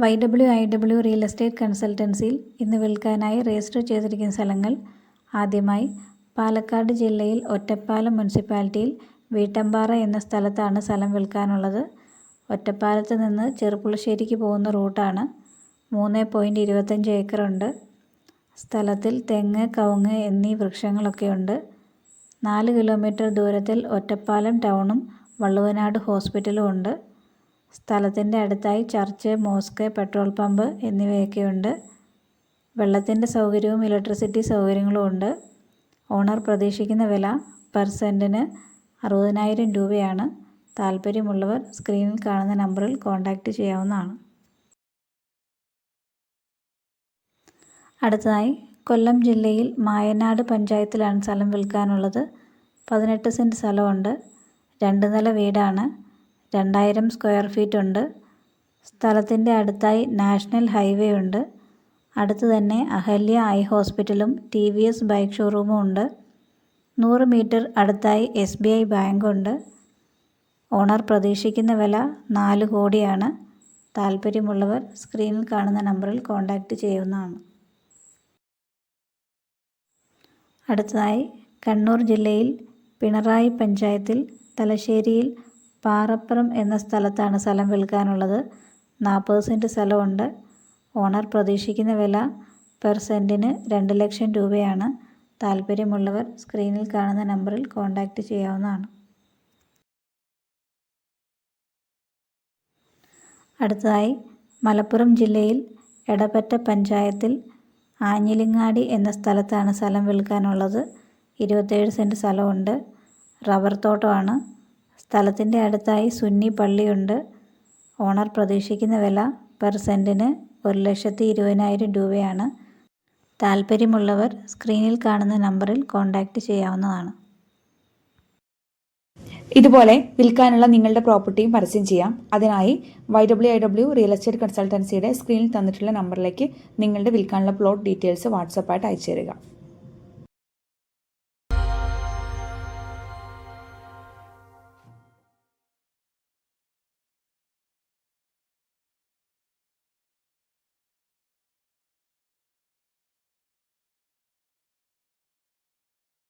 YWIW real estate കൺസൾട്ടൻസിയിൽ ഇന്ന് വിൽക്കാനായി register ചെയ്തിരിക്കുന്ന സ്ഥലങ്ങൾ. ആദ്യമായി പാലക്കാട് ജില്ലയിൽ ഒറ്റപ്പാലം മുനിസിപ്പാലിറ്റിയിൽ വീട്ടമ്പാറ എന്ന സ്ഥലത്താണ് സ്ഥലം വിൽക്കാനുള്ളത്. ഒറ്റപ്പാലത്ത് നിന്ന് ചെറുപ്പുളശ്ശേരിക്ക് പോകുന്ന റൂട്ടാണ്. 3.25 ഏക്കറുണ്ട്. സ്ഥലത്തിൽ തെങ്ങ്, കവുങ്ങ് എന്നീ വൃക്ഷങ്ങളൊക്കെയുണ്ട്. 4 കിലോമീറ്റർ ദൂരത്തിൽ ഒറ്റപ്പാലം ടൗണും വള്ളുവനാട് ഹോസ്പിറ്റലും ഉണ്ട്. സ്ഥലത്തിൻ്റെ അടുത്തായി ചർച്ച്, മോസ്ക്, പെട്രോൾ പമ്പ് എന്നിവയൊക്കെയുണ്ട്. വെള്ളത്തിൻ്റെ സൗകര്യവും ഇലക്ട്രിസിറ്റി സൗകര്യങ്ങളും ഉണ്ട്. ഓണർ പ്രതീക്ഷിക്കുന്ന വില പെർ സെൻറ്റിന് 60,000 രൂപയാണ്. താല്പര്യമുള്ളവർ സ്ക്രീനിൽ കാണുന്ന നമ്പറിൽ കോൺടാക്റ്റ് ചെയ്യാവുന്നതാണ്. അടുത്തതായി കൊല്ലം ജില്ലയിൽ മായനാട് പഞ്ചായത്തിലാണ് സ്ഥലം വിൽക്കാനുള്ളത്. 18 സെൻറ്റ് സ്ഥലമുണ്ട്. 2 നില വീടാണ്. 2000 സ്ക്വയർ ഫീറ്റ് ഉണ്ട്. സ്ഥലത്തിൻ്റെ അടുത്തായി നാഷണൽ ഹൈവേ ഉണ്ട്. അടുത്ത് തന്നെ അഹല്യ ഐ ഹോസ്പിറ്റലും TVS ബൈക്ക് ഷോറൂമും ഉണ്ട്. 100 മീറ്റർ അടുത്തായി SBI ബാങ്കുണ്ട്. ഓണർ പ്രതീക്ഷിക്കുന്ന വില 4 കോടിയാണ്. താല്പര്യമുള്ളവർ സ്ക്രീനിൽ കാണുന്ന നമ്പറിൽ കോൺടാക്റ്റ് ചെയ്യാവുന്നതാണ്. അടുത്തതായി കണ്ണൂർ ജില്ലയിൽ പിണറായി പഞ്ചായത്തിൽ തലശ്ശേരിയിൽ പാറപ്പുറം എന്ന സ്ഥലത്താണ് സ്ഥലം വിൽക്കാനുള്ളത്. 40 സെൻറ്റ് സ്ഥലമുണ്ട്. ഓണർ പ്രതീക്ഷിക്കുന്ന വില പെർ സെൻറ്റിന് 2 ലക്ഷം രൂപയാണ്. താല്പര്യമുള്ളവർ സ്ക്രീനിൽ കാണുന്ന നമ്പറിൽ കോൺടാക്റ്റ് ചെയ്യാവുന്നതാണ്. അടുത്തതായി മലപ്പുറം ജില്ലയിൽ എടപ്പറ്റ പഞ്ചായത്തിൽ ആഞ്ഞിലിങ്ങാടി എന്ന സ്ഥലത്താണ് സ്ഥലം വിൽക്കാനുള്ളത്. 27 സെൻറ്റ് സ്ഥലമുണ്ട്. റബ്ബർ തോട്ടമാണ്. സ്ഥലത്തിൻ്റെ അടുത്തായി സുന്നി പള്ളിയുണ്ട്. ഓണർ പ്രതീക്ഷിക്കുന്ന വില പെർ സെൻറ്റിന് 1,20,000 രൂപയാണ്. താല്പര്യമുള്ളവർ സ്ക്രീനിൽ കാണുന്ന നമ്പറിൽ കോൺടാക്റ്റ് ചെയ്യാവുന്നതാണ്. ഇതുപോലെ വിൽക്കാനുള്ള നിങ്ങളുടെ പ്രോപ്പർട്ടിയും പരസ്യം ചെയ്യാം. അതിനായി YWIW റിയൽ എസ്റ്റേറ്റ് കൺസൾട്ടൻസിയുടെ സ്ക്രീനിൽ തന്നിട്ടുള്ള നമ്പറിലേക്ക് നിങ്ങളുടെ വിൽക്കാനുള്ള പ്ലോട്ട് ഡീറ്റെയിൽസ് വാട്സാപ്പായിട്ട് അയച്ചു തരിക.